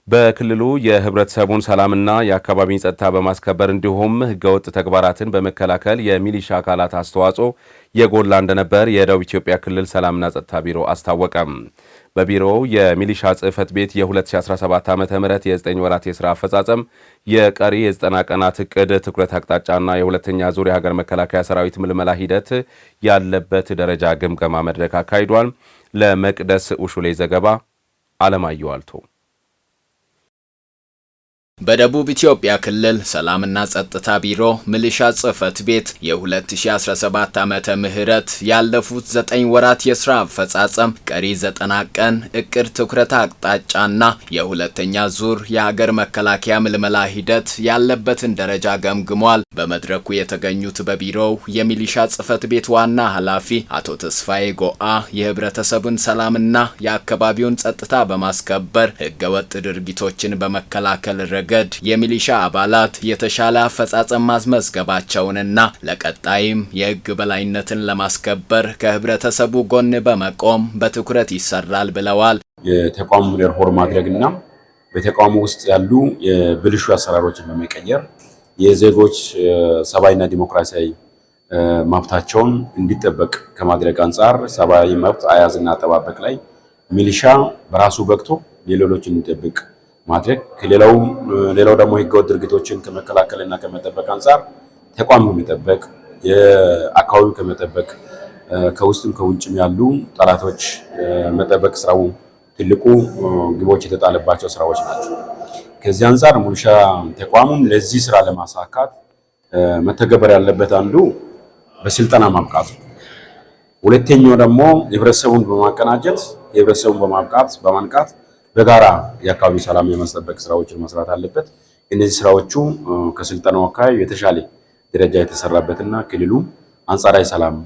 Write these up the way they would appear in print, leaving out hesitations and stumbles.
በክልሉ የህብረተሰቡን ሰላምና የአካባቢን ጸጥታ በማስከበር እንዲሁም ህገወጥ ተግባራትን በመከላከል የሚሊሻ አካላት አስተዋጽኦ የጎላ እንደነበር የደቡብ ኢትዮጵያ ክልል ሰላምና ጸጥታ ቢሮ አስታወቀም። በቢሮው የሚሊሻ ጽሕፈት ቤት የ2017 ዓ.ም የ9 ወራት የሥራ አፈጻጸም፣ የቀሪ የ90 ቀናት ዕቅድ ትኩረት አቅጣጫና የሁለተኛ ዙር የሀገር መከላከያ ሰራዊት ምልመላ ሂደት ያለበት ደረጃ ግምገማ መድረክ አካሂዷል። ለመቅደስ ኡሹሌ ዘገባ አለማየሁ አልቶ። በደቡብ ኢትዮጵያ ክልል ሰላምና ጸጥታ ቢሮ ሚሊሻ ጽሕፈት ቤት የ2017 ዓመተ ምህረት ያለፉት 9 ወራት የሥራ አፈጻጸም፣ ቀሪ 90 ቀን ዕቅድ ትኩረት አቅጣጫና የሁለተኛ ዙር የሀገር መከላከያ ምልመላ ሂደት ያለበትን ደረጃ ገምግሟል። በመድረኩ የተገኙት በቢሮው የሚሊሻ ጽሕፈት ቤት ዋና ኃላፊ አቶ ተስፋዬ ጎአ የህብረተሰቡን ሰላምና የአካባቢውን ጸጥታ በማስከበር ህገወጥ ድርጊቶችን በመከላከል ረገድ የሚሊሻ አባላት የተሻለ አፈጻጸም ማስመዝገባቸውንና ለቀጣይም የህግ በላይነትን ለማስከበር ከህብረተሰቡ ጎን በመቆም በትኩረት ይሰራል ብለዋል። የተቋሙ ሪፎርም ማድረግና በተቋሙ ውስጥ ያሉ የብልሹ አሰራሮችን በመቀየር የዜጎች ሰብአዊና ዲሞክራሲያዊ መብታቸውን እንዲጠበቅ ከማድረግ አንጻር ሰብአዊ መብት አያያዝና አጠባበቅ ላይ ሚሊሻ በራሱ በቅቶ የሌሎችን እንዲጠብቅ ማድረግ ሌላው ደግሞ ህገወጥ ድርጊቶችን ከመከላከልና ከመጠበቅ አንጻር ተቋም ከመጠበቅ የአካባቢው ከመጠበቅ ከውስጥም ከውጭም ያሉ ጠላቶች መጠበቅ ስራው ትልቁ ግቦች የተጣለባቸው ስራዎች ናቸው። ከዚህ አንጻር ሚሊሻ ተቋሙን ለዚህ ስራ ለማሳካት መተግበር ያለበት አንዱ በስልጠና ማብቃት፣ ሁለተኛው ደግሞ ህብረተሰቡን በማቀናጀት ህብረተሰቡን በማንቃት በጋራ የአካባቢ ሰላም የማስጠበቅ ስራዎችን መስራት አለበት። እነዚህ ስራዎቹ ከስልጠናው አካባቢ የተሻለ ደረጃ የተሰራበትና ክልሉ አንጻራዊ ሰላም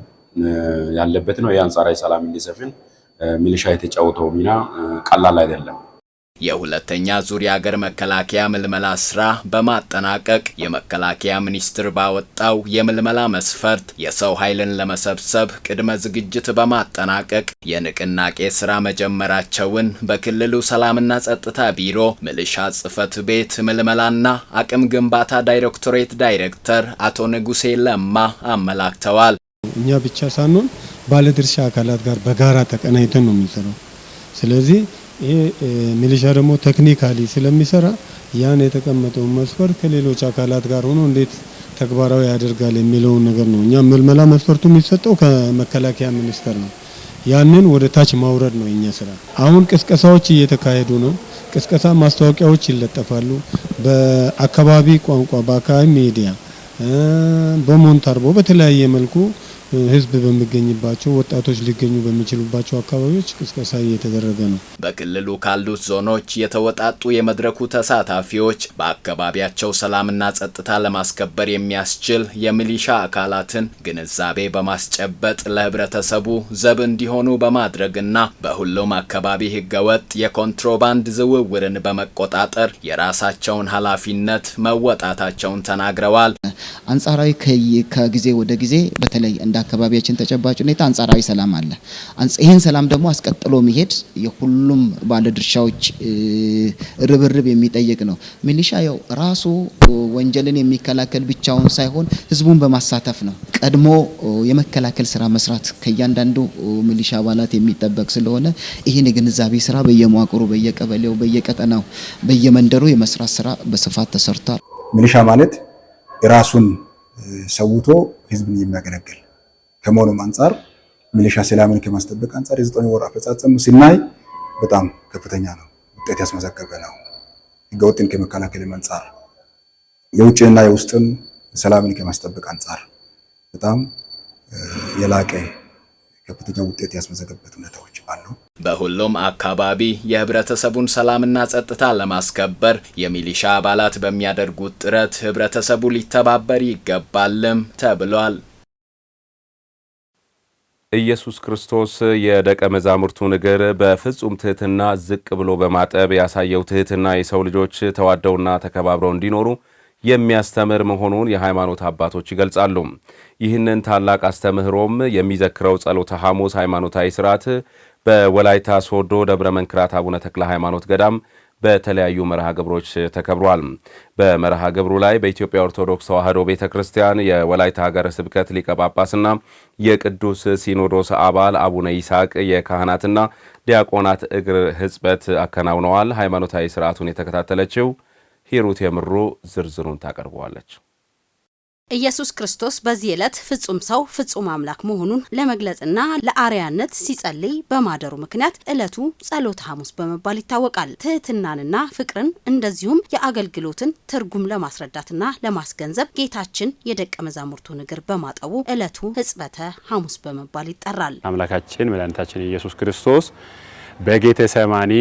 ያለበት ነው። የአንጻራዊ ሰላም እንዲሰፍን ሚሊሻ የተጫወተው ሚና ቀላል አይደለም። የሁለተኛ ዙር የሀገር መከላከያ ምልመላ ስራ በማጠናቀቅ የመከላከያ ሚኒስቴር ባወጣው የምልመላ መስፈርት የሰው ኃይልን ለመሰብሰብ ቅድመ ዝግጅት በማጠናቀቅ የንቅናቄ ስራ መጀመራቸውን በክልሉ ሰላምና ጸጥታ ቢሮ ሚሊሻ ጽሕፈት ቤት ምልመላና አቅም ግንባታ ዳይሬክቶሬት ዳይሬክተር አቶ ንጉሴ ለማ አመላክተዋል። እኛ ብቻ ሳንሆን ባለድርሻ አካላት ጋር በጋራ ተቀናይተን ነው የምንሰራው። ስለዚህ ይሄ ሚሊሻ ደግሞ ቴክኒካሊ ስለሚሰራ ያን የተቀመጠውን መስፈርት ከሌሎች አካላት ጋር ሆኖ እንዴት ተግባራዊ ያደርጋል የሚለውን ነገር ነው። እኛ ምልመላ መስፈርቱ የሚሰጠው ከመከላከያ ሚኒስቴር ነው። ያንን ወደ ታች ማውረድ ነው የኛ ስራ። አሁን ቅስቀሳዎች እየተካሄዱ ነው። ቅስቀሳ ማስታወቂያዎች ይለጠፋሉ። በአካባቢ ቋንቋ፣ በአካባቢ ሚዲያ፣ በሞንታርቦ በተለያየ መልኩ ህዝብ በሚገኝባቸው ወጣቶች ሊገኙ በሚችሉባቸው አካባቢዎች ቅስቀሳ እየተደረገ ነው። በክልሉ ካሉት ዞኖች የተወጣጡ የመድረኩ ተሳታፊዎች በአካባቢያቸው ሰላምና ጸጥታ ለማስከበር የሚያስችል የሚሊሻ አካላትን ግንዛቤ በማስጨበጥ ለህብረተሰቡ ዘብ እንዲሆኑ በማድረግና በሁሉም አካባቢ ህገወጥ የኮንትሮባንድ ዝውውርን በመቆጣጠር የራሳቸውን ኃላፊነት መወጣታቸውን ተናግረዋል። አንጻራዊ ከጊዜ ወደ ጊዜ በተለይ እንደ አካባቢያችን ተጨባጭ ሁኔታ አንጻራዊ ሰላም አለ። ይህን ሰላም ደግሞ አስቀጥሎ መሄድ የሁሉም ባለድርሻዎች ርብርብ የሚጠይቅ ነው። ሚሊሻ ያው ራሱ ወንጀልን የሚከላከል ብቻውን ሳይሆን ህዝቡን በማሳተፍ ነው። ቀድሞ የመከላከል ስራ መስራት ከእያንዳንዱ ሚሊሻ አባላት የሚጠበቅ ስለሆነ ይህን የግንዛቤ ስራ በየመዋቅሩ፣ በየቀበሌው፣ በየቀጠናው፣ በየመንደሩ የመስራት ስራ በስፋት ተሰርቷል። ሚሊሻ ማለት ራሱን ሰውቶ ህዝብን የሚያገለግል ከመሆኑም አንጻር ሚሊሻ ሰላምን ከማስጠበቅ አንጻር የ9 ወር አፈጻጸሙ ሲናይ በጣም ከፍተኛ ነው፣ ውጤት ያስመዘገበ ነው። ህገወጥን ከመከላከል አንጻር የውጭና የውስጥን ሰላምን ከማስጠበቅ አንጻር በጣም የላቀ ከፍተኛ ውጤት ያስመዘገበበት ሁኔታዎች አሉ። በሁሉም አካባቢ የህብረተሰቡን ሰላምና ጸጥታ ለማስከበር የሚሊሻ አባላት በሚያደርጉት ጥረት ህብረተሰቡ ሊተባበር ይገባልም ተብሏል። ኢየሱስ ክርስቶስ የደቀ መዛሙርቱን እግር በፍጹም ትህትና ዝቅ ብሎ በማጠብ ያሳየው ትህትና የሰው ልጆች ተዋደውና ተከባብረው እንዲኖሩ የሚያስተምር መሆኑን የሃይማኖት አባቶች ይገልጻሉ። ይህንን ታላቅ አስተምህሮም የሚዘክረው ጸሎተ ሐሙስ ሃይማኖታዊ ስርዓት በወላይታ ሶዶ ደብረ መንክራት አቡነ ተክለ ሃይማኖት ገዳም በተለያዩ መርሃ ግብሮች ተከብሯል። በመርሃ ግብሩ ላይ በኢትዮጵያ ኦርቶዶክስ ተዋሕዶ ቤተክርስቲያን የወላይታ ሀገረ ስብከት ሊቀ ጳጳስና የቅዱስ ሲኖዶስ አባል አቡነ ይስሐቅ የካህናትና ዲያቆናት እግር ሕጽበት አከናውነዋል። ሃይማኖታዊ ስርዓቱን የተከታተለችው ሂሩት የምሩ ዝርዝሩን ታቀርበዋለች። ኢየሱስ ክርስቶስ በዚህ ዕለት ፍጹም ሰው ፍጹም አምላክ መሆኑን ለመግለጽና ለአርያነት ሲጸልይ በማደሩ ምክንያት ዕለቱ ጸሎተ ሐሙስ በመባል ይታወቃል። ትህትናንና ፍቅርን እንደዚሁም የአገልግሎትን ትርጉም ለማስረዳትና ለማስገንዘብ ጌታችን የደቀ መዛሙርቱን እግር በማጠቡ ዕለቱ ሕጽበተ ሐሙስ በመባል ይጠራል። አምላካችን መድኃኒታችን ኢየሱስ ክርስቶስ በጌቴሰማኒ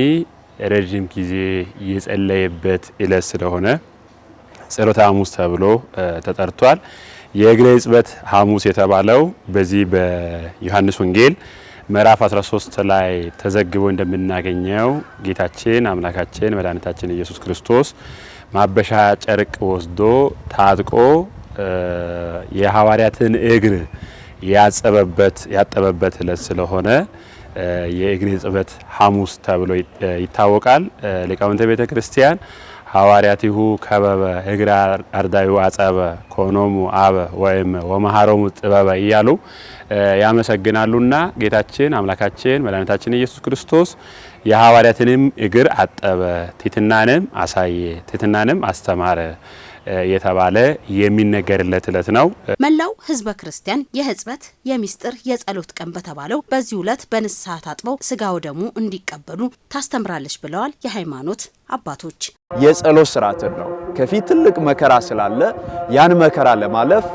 ረጅም ጊዜ የጸለየበት ዕለት ስለሆነ ጸሎተ ሐሙስ ተብሎ ተጠርቷል። የእግረ ሕጽበት ሐሙስ የተባለው በዚህ በዮሐንስ ወንጌል ምዕራፍ 13 ላይ ተዘግቦ እንደምናገኘው ጌታችን አምላካችን መድኃኒታችን ኢየሱስ ክርስቶስ ማበሻ ጨርቅ ወስዶ ታጥቆ የሐዋርያትን እግር ያጠበበት ዕለት ስለሆነ የእግረ ሕጽበት ሐሙስ ተብሎ ይታወቃል። ሊቃውንተ ቤተ ክርስቲያን ሐዋርያቲሁ ከበበ እግረ አርዳዩ አጸበ ኮኖሙ አበ ወይም ወመሃሮሙ ጥበበ እያሉ ያመሰግናሉና ጌታችን አምላካችን መድኃኒታችን ኢየሱስ ክርስቶስ የሐዋርያትንም እግር አጠበ፣ ትሕትናንም አሳየ፣ ትሕትናንም አስተማረ የተባለ የሚነገርለት ዕለት ነው። መላው ሕዝበ ክርስቲያን የሕጽበት የምስጢር የጸሎት ቀን በተባለው በዚህ ዕለት በንስሐ ታጥበው ስጋው ደሙ እንዲቀበሉ ታስተምራለች ብለዋል የሃይማኖት አባቶች። የጸሎት ስርዓትን ነው። ከፊት ትልቅ መከራ ስላለ ያን መከራ ለማለፍ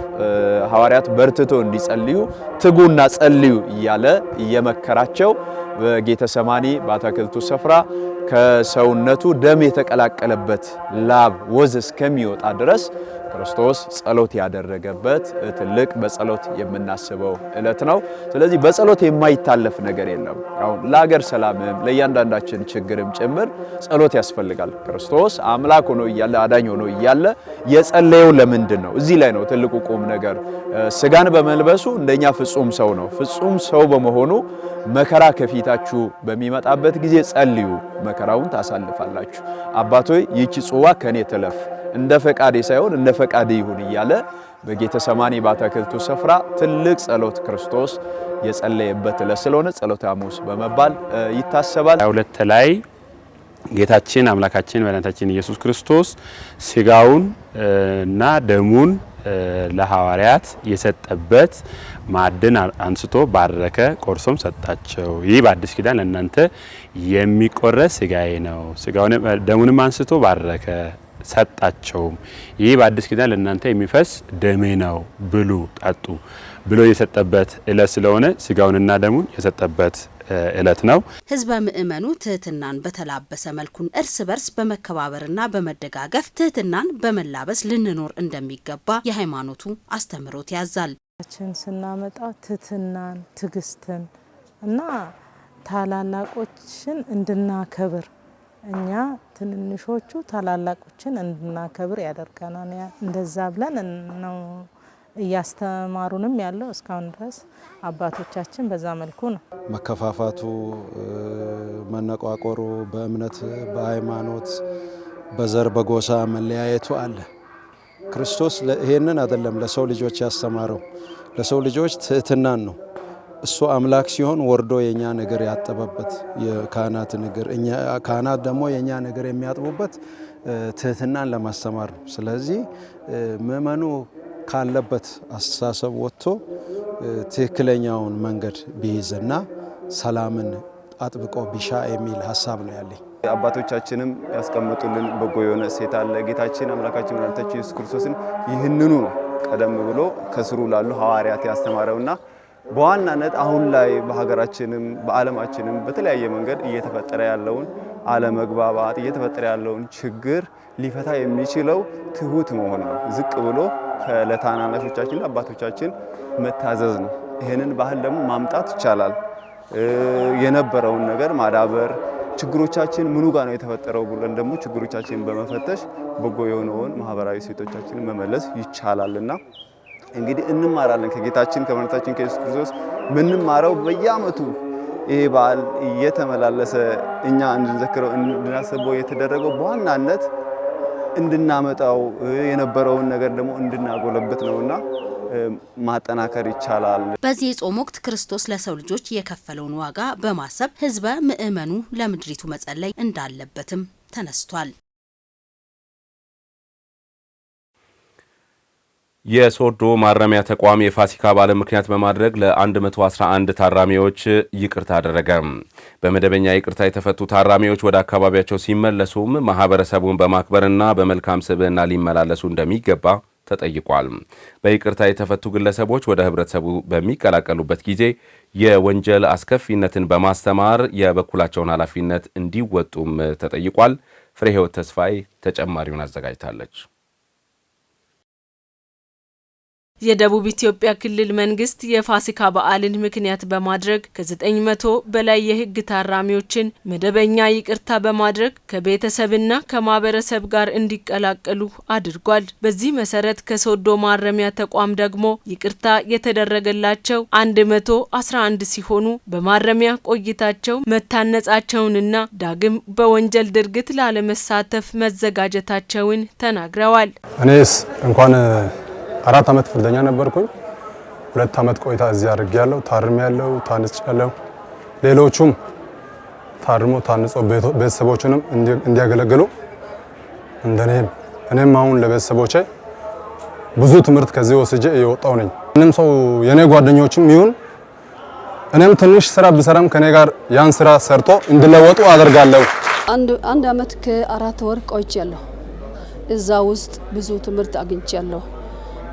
ሐዋርያት በርትቶ እንዲጸልዩ ትጉና ጸልዩ እያለ እየመከራቸው በጌተሰማኒ በአትክልቱ ስፍራ ከሰውነቱ ደም የተቀላቀለበት ላብ ወዝ እስከሚወጣ ድረስ ክርስቶስ ጸሎት ያደረገበት ትልቅ በጸሎት የምናስበው ዕለት ነው። ስለዚህ በጸሎት የማይታለፍ ነገር የለም። አሁን ለሀገር ሰላምም ለእያንዳንዳችን ችግርም ጭምር ጸሎት ያስፈልጋል። ክርስቶስ አምላክ ሆኖ እያለ አዳኝ ሆኖ እያለ የጸለየው ለምንድን ነው? እዚህ ላይ ነው ትልቁ ቁም ነገር። ስጋን በመልበሱ እንደኛ ፍጹም ሰው ነው። ፍጹም ሰው በመሆኑ መከራ ከፊታችሁ በሚመጣበት ጊዜ ጸልዩ፣ መከራውን ታሳልፋላችሁ። አባቶይ ይህች ጽዋ ከኔ ትለፍ እንደ ፈቃዴ ሳይሆን እንደ ፈቃዴ ይሁን እያለ በጌተሰማኒ በአትክልቱ ስፍራ ትልቅ ጸሎት ክርስቶስ የጸለየበት ዕለት ስለሆነ ጸሎተ ሐሙስ በመባል ይታሰባል። 22 ላይ ጌታችን አምላካችን መድኃኒታችን ኢየሱስ ክርስቶስ ስጋውን እና ደሙን ለሐዋርያት የሰጠበት ማዕድን አንስቶ ባረከ፣ ቆርሶም ሰጣቸው። ይህ በአዲስ ኪዳን ለእናንተ የሚቆረስ ስጋዬ ነው። ስጋውን ደሙንም አንስቶ ባረከ ሰጣቸውም። ይህ በአዲስ ኪዳን ለእናንተ የሚፈስ ደሜ ነው፣ ብሉ ጠጡ ብሎ የሰጠበት ዕለት ስለሆነ ስጋውንና ደሙን የሰጠበት ዕለት ነው። ሕዝበ ምእመኑ ትህትናን በተላበሰ መልኩ እርስ በርስ በመከባበርና በመደጋገፍ ትህትናን በመላበስ ልንኖር እንደሚገባ የሃይማኖቱ አስተምህሮት ያዛል። ስናመጣ ትህትናን፣ ትዕግስትን እና ታላላቆችን እንድናከብር እኛ ትንንሾቹ ታላላቆችን እንድናከብር ያደርገናል። እንደዛ ብለን ነው እያስተማሩንም ያለው እስካሁን ድረስ አባቶቻችን በዛ መልኩ ነው። መከፋፋቱ፣ መነቋቆሩ፣ በእምነት በሃይማኖት በዘር በጎሳ መለያየቱ አለ። ክርስቶስ ይሄንን አይደለም ለሰው ልጆች ያስተማረው። ለሰው ልጆች ትህትናን ነው። እሱ አምላክ ሲሆን ወርዶ የኛ ነገር ያጠበበት የካህናት ነገር ካህናት ደግሞ የኛ ነገር የሚያጥቡበት ትህትናን ለማስተማር ነው። ስለዚህ ምእመኑ ካለበት አስተሳሰብ ወጥቶ ትክክለኛውን መንገድ ቢይዝና ሰላምን አጥብቆ ቢሻ የሚል ሀሳብ ነው ያለኝ። አባቶቻችንም ያስቀምጡልን በጎ የሆነ እሴት አለ። ጌታችን አምላካችን መድኃኒታችን ኢየሱስ ክርስቶስን ይህንኑ ነው ቀደም ብሎ ከስሩ ላሉ ሐዋርያት ያስተማረውና በዋናነት አሁን ላይ በሀገራችንም በዓለማችንም በተለያየ መንገድ እየተፈጠረ ያለውን አለመግባባት እየተፈጠረ ያለውን ችግር ሊፈታ የሚችለው ትሁት መሆን ነው። ዝቅ ብሎ ለታናናሾቻችን አባቶቻችን መታዘዝ ነው። ይሄንን ባህል ደግሞ ማምጣት ይቻላል። የነበረውን ነገር ማዳበር፣ ችግሮቻችን ምኑ ጋር ነው የተፈጠረው ብለን ደግሞ ችግሮቻችንን በመፈተሽ በጎ የሆነውን ማህበራዊ ሴቶቻችንን መመለስ ይቻላልና እንግዲህ እንማራለን ከጌታችን ከመድኃኒታችን ከኢየሱስ ክርስቶስ ምንማረው በየዓመቱ ይሄ በዓል እየተመላለሰ እኛ እንድንዘክረው እንድናስበው የተደረገው በዋናነት እንድናመጣው የነበረውን ነገር ደግሞ እንድናጎለበት ነውና ማጠናከር ይቻላል። በዚህ የጾም ወቅት ክርስቶስ ለሰው ልጆች የከፈለውን ዋጋ በማሰብ ህዝበ ምእመኑ ለምድሪቱ መጸለይ እንዳለበትም ተነስቷል። የሶዶ ማረሚያ ተቋም የፋሲካ በዓልን ምክንያት በማድረግ ለ111 ታራሚዎች ይቅርታ አደረገ። በመደበኛ ይቅርታ የተፈቱ ታራሚዎች ወደ አካባቢያቸው ሲመለሱም ማህበረሰቡን በማክበርና በመልካም ስብዕና ሊመላለሱ እንደሚገባ ተጠይቋል። በይቅርታ የተፈቱ ግለሰቦች ወደ ህብረተሰቡ በሚቀላቀሉበት ጊዜ የወንጀል አስከፊነትን በማስተማር የበኩላቸውን ኃላፊነት እንዲወጡም ተጠይቋል። ፍሬህይወት ተስፋዬ ተጨማሪውን አዘጋጅታለች። የደቡብ ኢትዮጵያ ክልል መንግስት የፋሲካ በዓልን ምክንያት በማድረግ ከ900 በላይ የህግ ታራሚዎችን መደበኛ ይቅርታ በማድረግ ከቤተሰብና ከማህበረሰብ ጋር እንዲቀላቀሉ አድርጓል። በዚህ መሰረት ከሶዶ ማረሚያ ተቋም ደግሞ ይቅርታ የተደረገላቸው 111 ሲሆኑ በማረሚያ ቆይታቸው መታነጻቸውንና ዳግም በወንጀል ድርጊት ላለመሳተፍ መዘጋጀታቸውን ተናግረዋል። እኔስ እንኳን 4 ዓመት ፍርደኛ ነበርኩኝ። 2 ዓመት ቆይታ እዚህ አድርጌያለሁ፣ ታርሜያለሁ፣ ታንጫለሁ። ሌሎቹም ታርሞ ታንጾ ቤተሰቦችንም እንዲያገለግሉ እኔም አሁን ለቤተሰቦቼ ብዙ ትምህርት ከዚህ ወስጄ እየወጣው ነኝ። ምንም ሰው የኔ ጓደኞችም ይሁን እኔም ትንሽ ስራ ብሰራም ከኔ ጋር ያን ስራ ሰርቶ እንዲለወጡ አደርጋለሁ። አንድ ዓመት ከ4 ወር ቆይቻለሁ። እዛ ውስጥ ብዙ ትምህርት አግኝቻለሁ።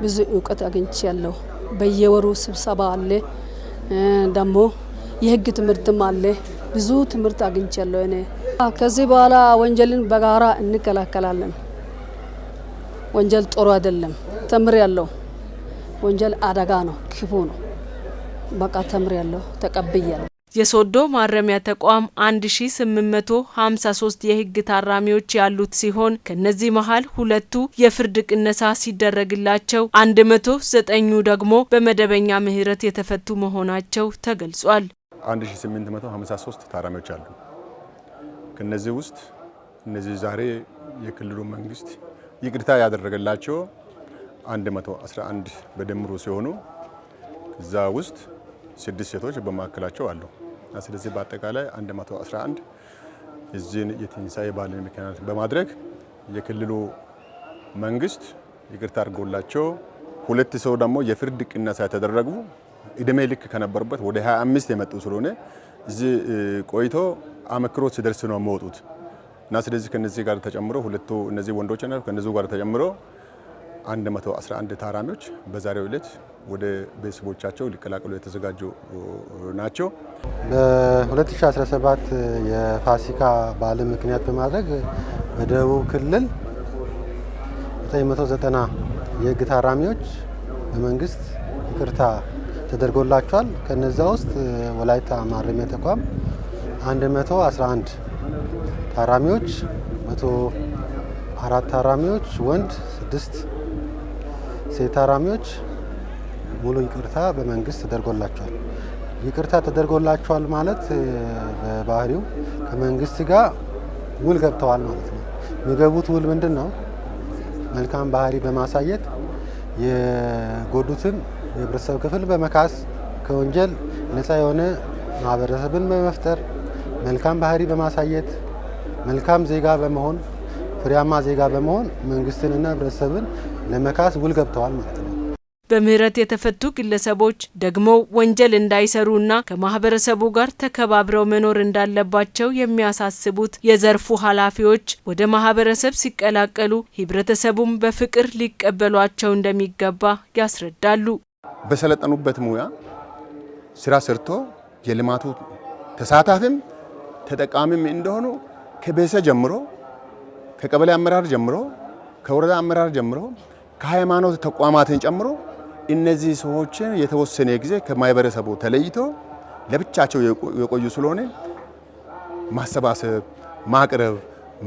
ብዙ እውቀት አግኝቻለሁ። በየወሩ ስብሰባ አለ፣ ደግሞ የህግ ትምህርትም አለ። ብዙ ትምህርት አግኝቻለሁ። እኔ ከዚህ በኋላ ወንጀልን በጋራ እንከላከላለን። ወንጀል ጥሩ አይደለም። ተምሬያለሁ። ወንጀል አደጋ ነው፣ ክፉ ነው። በቃ ተምሬያለሁ፣ ተቀብያለሁ። የሶዶ ማረሚያ ተቋም 1853 የህግ ታራሚዎች ያሉት ሲሆን ከነዚህ መሃል 2ቱ የፍርድ ቅነሳ ሲደረግላቸው 109ኙ ደግሞ በመደበኛ ምህረት የተፈቱ መሆናቸው ተገልጿል። 1853 ታራሚዎች አሉ። ከነዚህ ውስጥ እነዚህ ዛሬ የክልሉ መንግስት ይቅርታ ያደረገላቸው 111 በድምሩ ሲሆኑ ከዛ ውስጥ 6 ሴቶች በማዕከላቸው አሉ። ስለዚህ በአጠቃላይ 111 እዚህን የትንሳኤ በዓልን ምክንያት በማድረግ የክልሉ መንግስት ይቅርታ አድርጎላቸው 2 ሰው ደግሞ የፍርድ ቅነሳ የተደረጉ እድሜ ልክ ከነበሩበት ወደ 25 የመጡ ስለሆነ እዚህ ቆይቶ አመክሮ ሲደርስ ነው የሚወጡት እና ስለዚህ ከነዚህ ጋር ተጨምሮ 2 እነዚህ ወንዶች ናቸው። ከነዚህ ጋር ተጨምሮ 111 ታራሚዎች በዛሬው ዕለት ወደ ቤተሰቦቻቸው ሊቀላቀሉ የተዘጋጁ ናቸው። በ2017 የፋሲካ በዓል ምክንያት በማድረግ በደቡብ ክልል 990 የህግ ታራሚዎች በመንግስት ይቅርታ ተደርጎላቸዋል። ከነዛ ውስጥ ወላይታ ማረሚያ ተቋም 111 ታራሚዎች 104 ታራሚዎች ወንድ 6 ሴት ታራሚዎች ሙሉ ይቅርታ በመንግስት ተደርጎላቸዋል። ይቅርታ ተደርጎላቸዋል ማለት በባህሪው ከመንግስት ጋር ውል ገብተዋል ማለት ነው። የሚገቡት ውል ምንድን ነው? መልካም ባህሪ በማሳየት የጎዱትን የህብረተሰብ ክፍል በመካስ ከወንጀል ነፃ የሆነ ማህበረሰብን በመፍጠር መልካም ባህሪ በማሳየት መልካም ዜጋ በመሆን ፍሬያማ ዜጋ በመሆን መንግስትንና ህብረተሰብን ለመካስ ውል ገብተዋል ማለት ነው። በምህረት የተፈቱ ግለሰቦች ደግሞ ወንጀል እንዳይሰሩና ከማህበረሰቡ ጋር ተከባብረው መኖር እንዳለባቸው የሚያሳስቡት የዘርፉ ኃላፊዎች ወደ ማህበረሰብ ሲቀላቀሉ ህብረተሰቡም በፍቅር ሊቀበሏቸው እንደሚገባ ያስረዳሉ። በሰለጠኑበት ሙያ ስራ ሰርቶ የልማቱ ተሳታፊም ተጠቃሚም እንደሆኑ ከቤተሰብ ጀምሮ ከቀበሌ አመራር ጀምሮ ከወረዳ አመራር ጀምሮ ከሃይማኖት ተቋማትን ጨምሮ እነዚህ ሰዎችን የተወሰነ ጊዜ ከማህበረሰቡ ተለይቶ ለብቻቸው የቆዩ ስለሆነ ማሰባሰብ፣ ማቅረብ፣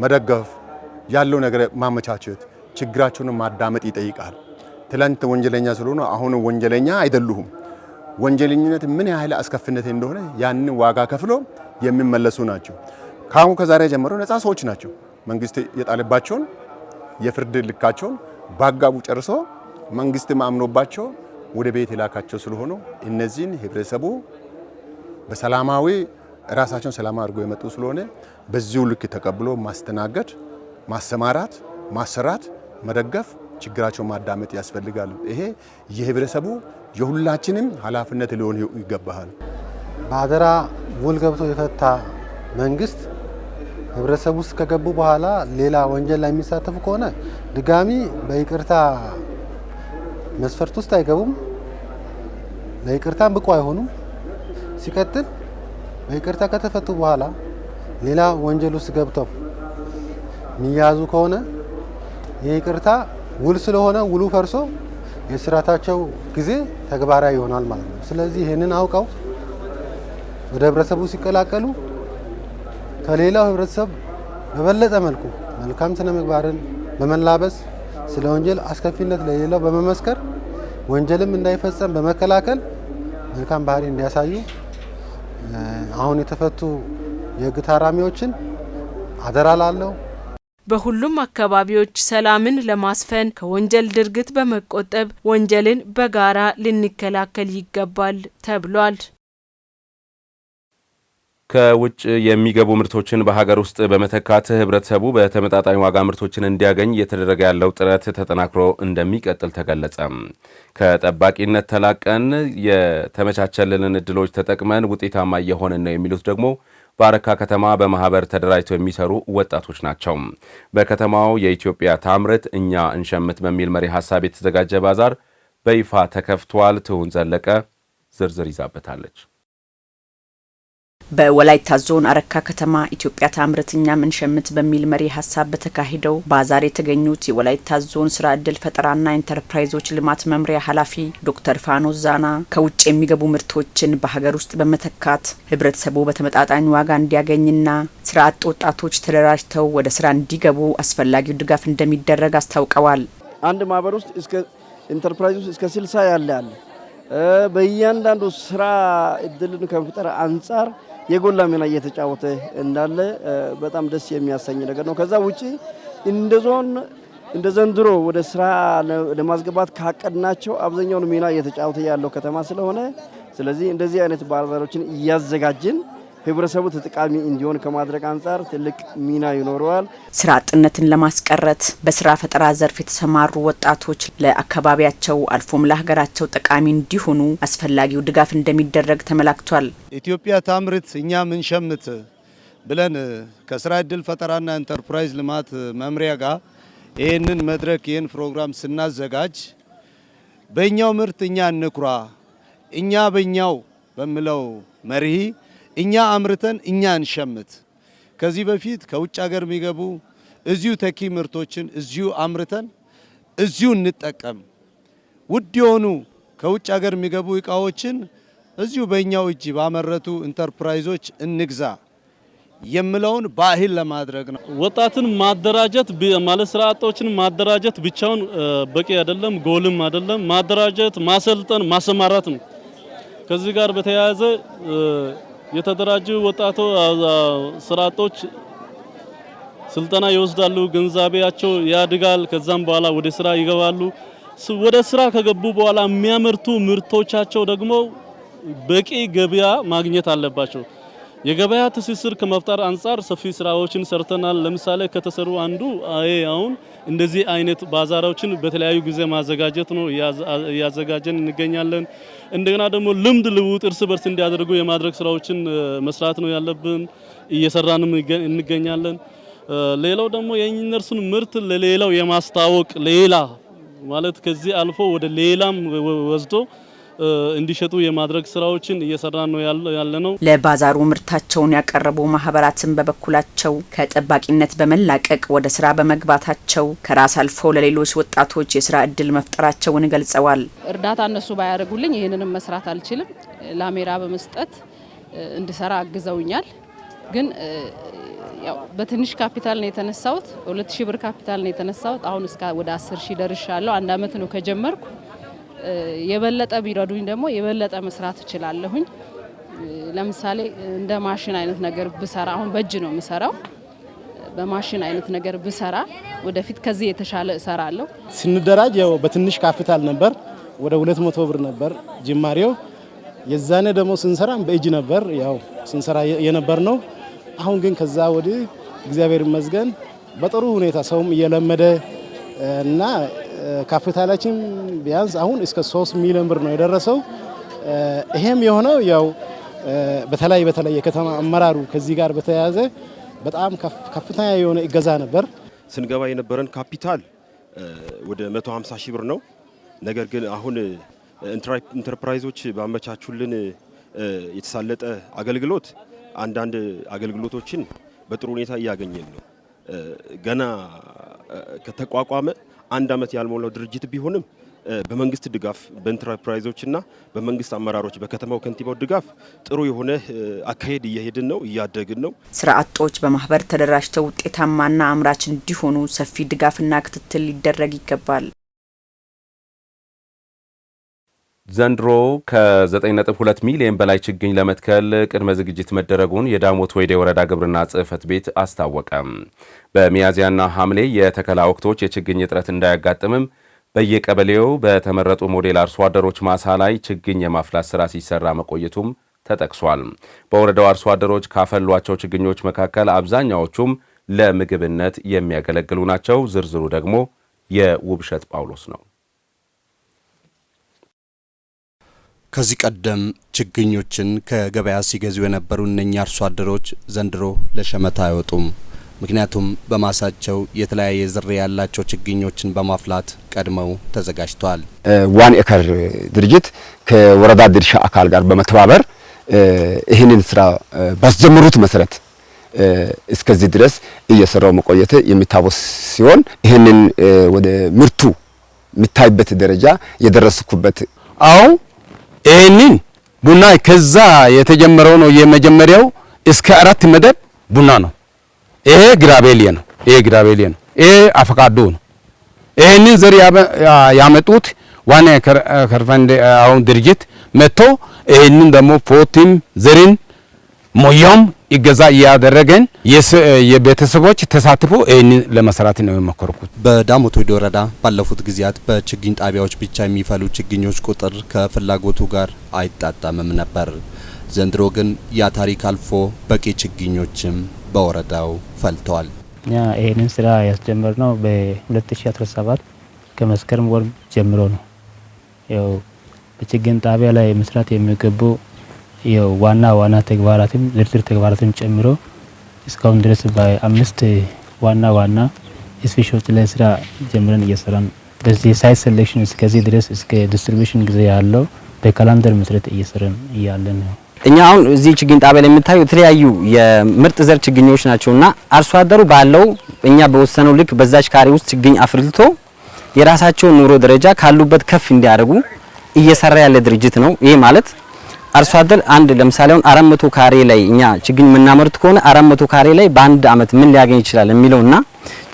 መደገፍ ያለው ነገር ማመቻቸት፣ ችግራቸውን ማዳመጥ ይጠይቃል። ትላንት ወንጀለኛ ስለሆነ አሁን ወንጀለኛ አይደሉም። ወንጀለኝነት ምን ያህል አስከፊነት እንደሆነ ያንን ዋጋ ከፍሎ የሚመለሱ ናቸው። ካሁን ከዛሬ ጀምሮ ነፃ ሰዎች ናቸው። መንግስት የጣለባቸውን የፍርድ ልካቸውን በአግባቡ ጨርሶ መንግስት ማምኖባቸው ወደ ቤት የላካቸው ስለሆነ እነዚህን ህብረተሰቡ በሰላማዊ ራሳቸውን ሰላም አድርጎ የመጡ ስለሆነ በዚሁ ልክ ተቀብሎ ማስተናገድ፣ ማሰማራት፣ ማሰራት፣ መደገፍ፣ ችግራቸውን ማዳመጥ ያስፈልጋል። ይሄ የህብረተሰቡ የሁላችንም ኃላፊነት ሊሆን ይገባል። በአደራ ውል ገብቶ የፈታ መንግስት ህብረተሰቡ ውስጥ ከገቡ በኋላ ሌላ ወንጀል ላይ የሚሳተፉ ከሆነ ድጋሚ በይቅርታ መስፈርት ውስጥ አይገቡም፣ ለይቅርታም ብቁ አይሆኑም። ሲቀጥል በይቅርታ ከተፈቱ በኋላ ሌላ ወንጀል ውስጥ ገብተው የሚያዙ ከሆነ የይቅርታ ውል ስለሆነ ውሉ ፈርሶ የስራታቸው ጊዜ ተግባራዊ ይሆናል ማለት ነው። ስለዚህ ይህንን አውቀው ወደ ህብረተሰቡ ሲቀላቀሉ ከሌላው ህብረተሰብ በበለጠ መልኩ መልካም ስነ ምግባርን በመላበስ ስለ ወንጀል አስከፊነት ለሌላው በመመስከር ወንጀልም እንዳይፈጸም በመከላከል መልካም ባህሪ እንዲያሳዩ አሁን የተፈቱ የህግ ታራሚዎችን አደራ ላለው በሁሉም አካባቢዎች ሰላምን ለማስፈን ከወንጀል ድርጊት በመቆጠብ ወንጀልን በጋራ ልንከላከል ይገባል ተብሏል። ከውጭ የሚገቡ ምርቶችን በሀገር ውስጥ በመተካት ህብረተሰቡ በተመጣጣኝ ዋጋ ምርቶችን እንዲያገኝ እየተደረገ ያለው ጥረት ተጠናክሮ እንደሚቀጥል ተገለጸ። ከጠባቂነት ተላቀን የተመቻቸልንን እድሎች ተጠቅመን ውጤታማ እየሆንን ነው የሚሉት ደግሞ በአረካ ከተማ በማህበር ተደራጅተው የሚሰሩ ወጣቶች ናቸው። በከተማው የኢትዮጵያ ታምርት እኛ እንሸምት በሚል መሪ ሐሳብ የተዘጋጀ ባዛር በይፋ ተከፍቷል። ትሁን ዘለቀ ዝርዝር ይዛበታለች። በወላይታ ዞን አረካ ከተማ ኢትዮጵያ ታምርት እኛም እንሸምት በሚል መሪ ሐሳብ በተካሄደው ባዛር የተገኙት የወላይታ ዞን ስራ ዕድል ፈጠራና ኢንተርፕራይዞች ልማት መምሪያ ኃላፊ ዶክተር ፋኖስ ዛና ከውጭ የሚገቡ ምርቶችን በሀገር ውስጥ በመተካት ህብረተሰቡ በተመጣጣኝ ዋጋ እንዲያገኝና ስራ አጥ ወጣቶች ተደራጅተው ወደ ስራ እንዲገቡ አስፈላጊው ድጋፍ እንደሚደረግ አስታውቀዋል። አንድ ማህበር ውስጥ እስከ ኢንተርፕራይዝ ውስጥ እስከ 60 ያለ በእያንዳንዱ ስራ እድልን ከመፍጠር አንጻር የጎላ ሚና እየተጫወተ እንዳለ በጣም ደስ የሚያሰኝ ነገር ነው። ከዛ ውጪ እንደ ዘንድሮ ወደ ስራ ለማስገባት ካቀድናቸው አብዛኛውን ሚና እየተጫወተ ያለው ከተማ ስለሆነ ስለዚህ እንደዚህ አይነት ባዛሮችን እያዘጋጅን ህብረተሰቡ ተጠቃሚ እንዲሆን ከማድረግ አንጻር ትልቅ ሚና ይኖረዋል። ስራ አጥነትን ለማስቀረት በስራ ፈጠራ ዘርፍ የተሰማሩ ወጣቶች ለአካባቢያቸው አልፎም ለሀገራቸው ጠቃሚ እንዲሆኑ አስፈላጊው ድጋፍ እንደሚደረግ ተመላክቷል። ኢትዮጵያ ታምርት እኛም እንሸምት ብለን ከስራ ዕድል ፈጠራና ኢንተርፕራይዝ ልማት መምሪያ ጋር ይህንን መድረክ ይህን ፕሮግራም ስናዘጋጅ በእኛው ምርት እኛ እንኩራ፣ እኛ በእኛው በሚለው መርህ እኛ አምርተን እኛ እንሸምት። ከዚህ በፊት ከውጭ ሀገር የሚገቡ እዚሁ ተኪ ምርቶችን እዚሁ አምርተን እዚሁ እንጠቀም፣ ውድ የሆኑ ከውጭ ሀገር የሚገቡ እቃዎችን እዚሁ በእኛው እጅ ባመረቱ ኢንተርፕራይዞች እንግዛ የሚለውን ባህል ለማድረግ ነው። ወጣትን ማደራጀት ማለት ስራ አጦችን ማደራጀት ብቻውን በቂ አይደለም፣ ጎልም አይደለም። ማደራጀት፣ ማሰልጠን፣ ማሰማራት ነው። ከዚህ ጋር በተያያዘ የተደራጁ ወጣቶ ስራ አጦች ስልጠና ይወስዳሉ፣ ግንዛቤያቸው ያድጋል። ከዛም በኋላ ወደ ስራ ይገባሉ። ወደ ስራ ከገቡ በኋላ የሚያመርቱ ምርቶቻቸው ደግሞ በቂ ገበያ ማግኘት አለባቸው። የገበያ ትስስር ከመፍጠር አንጻር ሰፊ ስራዎችን ሰርተናል። ለምሳሌ ከተሰሩ አንዱ አሁን እንደዚህ አይነት ባዛሮችን በተለያዩ ጊዜ ማዘጋጀት ነው። ያዘጋጀን እንገኛለን። እንደገና ደግሞ ልምድ ልውውጥ እርስ በርስ እንዲያደርጉ የማድረግ ስራዎችን መስራት ነው ያለብን። እየሰራንም እንገኛለን። ሌላው ደግሞ የእነርሱን ምርት ለሌላው የማስተዋወቅ ሌላ ማለት ከዚህ አልፎ ወደ ሌላም ወስዶ እንዲሸጡ የማድረግ ስራዎችን እየሰራን ነው ያለነው። ለባዛሩ ምርታቸውን ያቀረቡ ማህበራትን በበኩላቸው ከጠባቂነት በመላቀቅ ወደ ስራ በመግባታቸው ከራስ አልፎ ለሌሎች ወጣቶች የስራ እድል መፍጠራቸውን ገልጸዋል። እርዳታ እነሱ ባያደርጉልኝ ይሄንንም መስራት አልችልም። ላሜራ በመስጠት እንድሰራ አግዘውኛል። ግን ያው በትንሽ ካፒታል ነው የተነሳሁት። 2000 ብር ካፒታል ነው የተነሳሁት። አሁን እስከ ወደ 10000 ደርሻለሁ። አንድ አመት ነው ከጀመርኩ። የበለጠ ቢረዱኝ ደግሞ የበለጠ መስራት እችላለሁኝ። ለምሳሌ እንደ ማሽን አይነት ነገር ብሰራ አሁን በእጅ ነው የምሰራው። በማሽን አይነት ነገር ብሰራ ወደፊት ከዚህ የተሻለ እሰራለሁ። ስንደራጅ ያው በትንሽ ካፒታል ነበር፣ ወደ 200 ብር ነበር ጅማሬው። የዛኔ ደግሞ ስንሰራም በእጅ ነበር ያው ስንሰራ የነበር ነው። አሁን ግን ከዛ ወዲህ እግዚአብሔር ይመስገን በጥሩ ሁኔታ ሰውም እየለመደ እና ካፒታላችን ቢያንስ አሁን እስከ 3 ሚሊዮን ብር ነው የደረሰው። ይሄም የሆነው ያው በተለይ የከተማ አመራሩ ከዚህ ጋር በተያያዘ በጣም ከፍተኛ የሆነ እገዛ ነበር። ስንገባ የነበረን ካፒታል ወደ 150 ሺህ ብር ነው። ነገር ግን አሁን ኢንተርፕራይዞች ባመቻቹልን የተሳለጠ አገልግሎት አንዳንድ አገልግሎቶችን በጥሩ ሁኔታ እያገኘን ነው። ገና ከተቋቋመ 1 ዓመት ያልሞላው ድርጅት ቢሆንም በመንግስት ድጋፍ በኢንተርፕራይዞችና በመንግስት አመራሮች በከተማው ከንቲባው ድጋፍ ጥሩ የሆነ አካሄድ እየሄድን ነው፣ እያደግን ነው። ስራ አጦች በማህበር ተደራጅተው ውጤታማና አምራች እንዲሆኑ ሰፊ ድጋፍና ክትትል ሊደረግ ይገባል። ዘንድሮ ከ9.2 ሚሊዮን በላይ ችግኝ ለመትከል ቅድመ ዝግጅት መደረጉን የዳሞት ወይዴ ወረዳ ግብርና ጽሕፈት ቤት አስታወቀ። በሚያዝያና ሐምሌ የተከላ ወቅቶች የችግኝ እጥረት እንዳያጋጥምም በየቀበሌው በተመረጡ ሞዴል አርሶ አደሮች ማሳ ላይ ችግኝ የማፍላት ስራ ሲሰራ መቆየቱም ተጠቅሷል። በወረዳው አርሶ አደሮች ካፈሏቸው ችግኞች መካከል አብዛኛዎቹም ለምግብነት የሚያገለግሉ ናቸው። ዝርዝሩ ደግሞ የውብሸት ጳውሎስ ነው። ከዚህ ቀደም ችግኞችን ከገበያ ሲገዙ የነበሩ እነኛ አርሶ አደሮች ዘንድሮ ለሸመታ አይወጡም። ምክንያቱም በማሳቸው የተለያየ ዝርያ ያላቸው ችግኞችን በማፍላት ቀድመው ተዘጋጅተዋል። ዋን ኤከር ድርጅት ከወረዳ ድርሻ አካል ጋር በመተባበር ይህንን ስራ ባስጀመሩት መሰረት እስከዚህ ድረስ እየሰራው መቆየት የሚታወስ ሲሆን ይህንን ወደ ምርቱ የሚታይበት ደረጃ የደረስኩበት ይህንን ቡና ከዛ የተጀመረው ነው። የመጀመሪያው እስከ 4 መደብ ቡና ነው። ይሄ ግራቤሊያ ነው። ይሄ አቮካዶ ነው። ይህንን ዘር ያመጡት ዋና ከርፈንድ አሁን ድርጅት መጥቶ ይህንን ደግሞ ፎቲም ዘርን ሞያም ይገዛ ያደረገን የቤተሰቦች ተሳትፎ ይህንን ለመስራት ነው የሞከርኩት። በዳሞት ወይዴ ወረዳ ባለፉት ጊዜያት በችግኝ ጣቢያዎች ብቻ የሚፈሉ ችግኞች ቁጥር ከፍላጎቱ ጋር አይጣጣምም ነበር። ዘንድሮ ግን ያ ታሪክ አልፎ በቂ ችግኞችም በወረዳው ፈልተዋል። እኛ ይህንን ስራ ያስጀመርነው በ2017 ከመስከረም ወር ጀምሮ ነው። ያው በችግኝ ጣቢያ ላይ መስራት የሚገቡ ያው ዋና ተግባራትም ዝርዝር ተግባራትም ጨምሮ እስካሁን ድረስ በ5 ዋና ስፔሻሊቲ ላይ ስራ ጀምረን እየሰራን በዚህ ሳይት ሴሌክሽን እስከዚህ ድረስ እስከ ዲስትሪቢዩሽን ጊዜ ያለው በካላንደር መሰረት እየሰራን እያለን ነው። እኛ አሁን እዚህ ችግኝ ጣቢያ ላይ የምታዩ የተለያዩ የምርጥ ዘር ችግኞች ናቸውና አርሶ አደሩ ባለው እኛ በወሰነው ልክ በዛች ካሬ ውስጥ ችግኝ አፍርቶ የራሳቸውን ኑሮ ደረጃ ካሉበት ከፍ እንዲያደርጉ እየሰራ ያለ ድርጅት ነው። ይሄ ማለት አርሶ አደር አንድ ለምሳሌ አሁን 400 ካሬ ላይ እኛ ችግኝ የምናመርት ከሆነ 400 ካሬ ላይ በአንድ አመት ምን ሊያገኝ ይችላል የሚለውና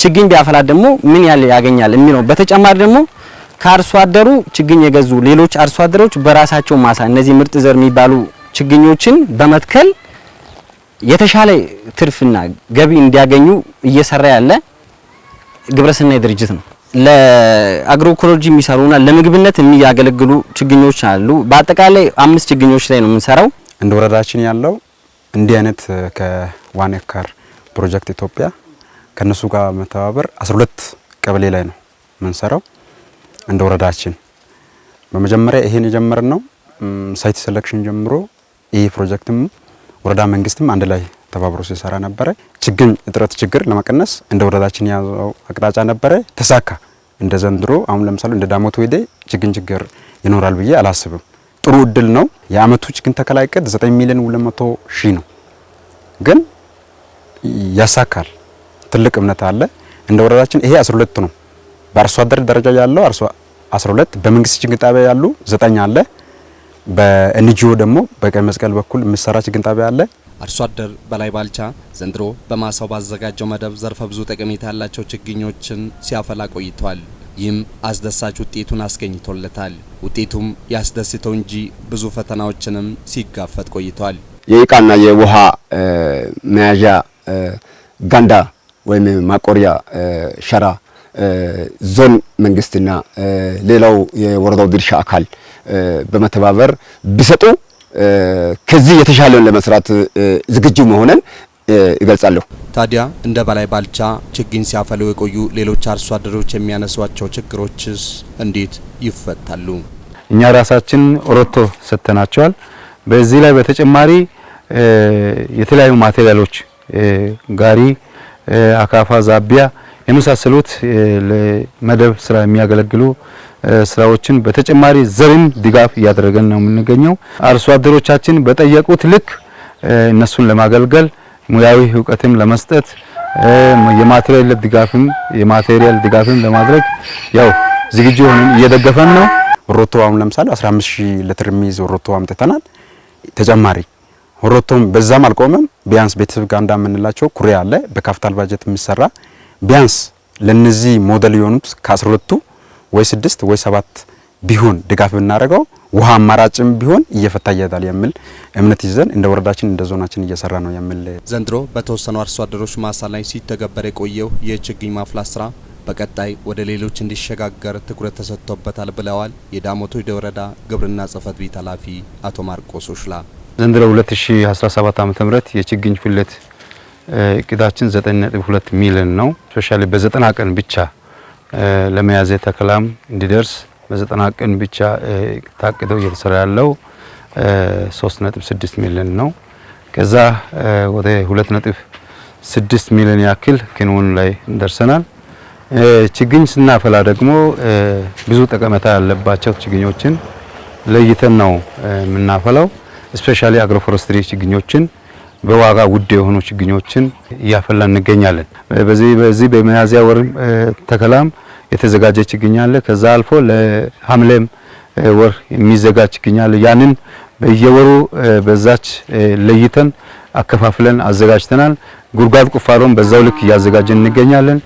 ችግኝ ቢያፈላ ደግሞ ምን ያህል ያገኛል የሚለው በተጨማሪ ደግሞ ከአርሶ አደሩ ችግኝ የገዙ ሌሎች አርሶ አደሮች በራሳቸው ማሳ እነዚህ ምርጥ ዘር የሚባሉ ችግኞችን በመትከል የተሻለ ትርፍና ገቢ እንዲያገኙ እየሰራ ያለ ግብረሰናይ ድርጅት ነው። ለአግሮኢኮሎጂ የሚሰሩና ለምግብነት የሚያገለግሉ ችግኞች አሉ። በአጠቃላይ 5 ችግኞች ላይ ነው የምንሰራው። እንደ ወረዳችን ያለው እንዲህ አይነት ከዋን ኤከር ፕሮጀክት ኢትዮጵያ ከነሱ ጋር መተባበር 12 ቀበሌ ላይ ነው የምንሰራው። እንደ ወረዳችን በመጀመሪያ ይሄን የጀመርነው ሳይት ሴሌክሽን ጀምሮ ይሄ ፕሮጀክትም ወረዳ መንግስትም አንድ ላይ ተባብሮ ሲሰራ ነበረ። ችግኝ እጥረት ችግር ለመቀነስ እንደ ወረዳችን ያለው አቅጣጫ ነበረ፣ ተሳካ። እንደ ዘንድሮ አሁን ለምሳሌ እንደ ዳሞት ወይዴ ችግኝ ችግር ይኖራል ብዬ አላስብም። ጥሩ እድል ነው። የአመቱ ችግኝ ተከላ እቅድ 9 ሚሊዮን 200 ሺህ ነው፣ ግን ያሳካል። ትልቅ እምነት አለ። እንደ ወረዳችን ይሄ 12 ነው። በአርሶ አደር ደረጃ ያለው 12፣ በመንግስት ችግኝ ጣቢያ ያሉ 9 አለ። በኤንጂኦ ደግሞ በቀይ መስቀል በኩል የሚሰራ ችግኝ ጣቢያ አለ። አርሶ አደር በላይ ባልቻ ዘንድሮ በማሳው ባዘጋጀው መደብ ዘርፈ ብዙ ጠቀሜታ ያላቸው ችግኞችን ሲያፈላ ቆይቷል። ይህም አስደሳች ውጤቱን አስገኝቶለታል። ውጤቱም ያስደስተው እንጂ ብዙ ፈተናዎችንም ሲጋፈጥ ቆይቷል። የእቃና የውሃ መያዣ ጋንዳ ወይም ማቆሪያ ሸራ ዞን መንግስትና ሌላው የወረዳው ድርሻ አካል በመተባበር ቢሰጡ ከዚህ የተሻለውን ለመስራት ዝግጁ መሆንን ይገልጻለሁ። ታዲያ እንደ በላይ ባልቻ ችግኝ ሲያፈሉ የቆዩ ሌሎች አርሶ አደሮች የሚያነሷቸው ችግሮችስ እንዴት ይፈታሉ? እኛ ራሳችን ኦሮቶ ሰጥተናቸዋል። በዚህ ላይ በተጨማሪ የተለያዩ ማቴሪያሎች ጋሪ፣ አካፋ፣ ዛቢያ የመሳሰሉት ለመደብ ስራ የሚያገለግሉ ስራዎችን በተጨማሪ ዘርም ድጋፍ እያደረገን ነው የምንገኘው። አርሶ አደሮቻችን በጠየቁት ልክ እነሱን ለማገልገል ሙያዊ ዕውቀትም ለመስጠት የማቴሪያል ድጋፍም ለማድረግ ያው ዝግጁ ሆነን እየደገፈን ነው። ሮቶ አሁን ለምሳሌ 15000 ሊትር የሚይዝ ሮቶ አምጥተናል። ተጨማሪ ሮቶም በዛም አልቆመም። ቢያንስ ቤተሰብ ጋንዳ የምንላቸው ኩሬ አለ በካፒታል ባጀት የሚሰራ ቢያንስ ለነዚህ ሞዴል የሆኑት ከ12ቱ ወይ 6 ወይ 7 ቢሆን ድጋፍ ብናደርገው ውሃ አማራጭም ቢሆን እየፈታ ይሄዳል የሚል እምነት ይዘን እንደ ወረዳችን እንደ ዞናችን እየሰራ ነው የሚል። ዘንድሮ በተወሰኑ አርሶ አደሮች ማሳ ላይ ሲተገበር የቆየው የችግኝ ማፍላት ስራ በቀጣይ ወደ ሌሎች እንዲሸጋገር ትኩረት ተሰጥቶበታል ብለዋል የዳሞት ወረዳ ግብርና ጽሕፈት ቤት ኃላፊ አቶ ማርቆስ ኦሽላ። ዘንድሮ 2017 ዓ.ም የችግኝ ፍለት እቅዳችን 9.2 ሚሊዮን ነው። ስፔሻሊ በ90 ቀን ብቻ ለመያዝ ተከላም እንዲደርስ በ90 ቀን ብቻ ታቅደው እየተሰራ ያለው 3.6 ሚሊዮን ነው። ከዛ ወደ 2.6 ሚሊዮን ያክል ክንውን ላይ ደርሰናል። ችግኝ ስናፈላ ደግሞ ብዙ ጠቀሜታ ያለባቸው ችግኞችን ለይተን ነው የምናፈላው። ስፔሻሊ አግሮፎረስትሪ ችግኞችን በዋጋ ውድ የሆኑ ችግኞችን እያፈላን እንገኛለን። በዚህ በሚያዝያ ወር ተከላም የተዘጋጀ ችግኝ አለ። ከዛ አልፎ ለሐምሌም ወር የሚዘጋጅ ችግኝ አለ። ያንን በየወሩ በዛች ለይተን አከፋፍለን አዘጋጅተናል። ጉድጓድ ቁፋሮም በዛው ልክ እያዘጋጀን እንገኛለን።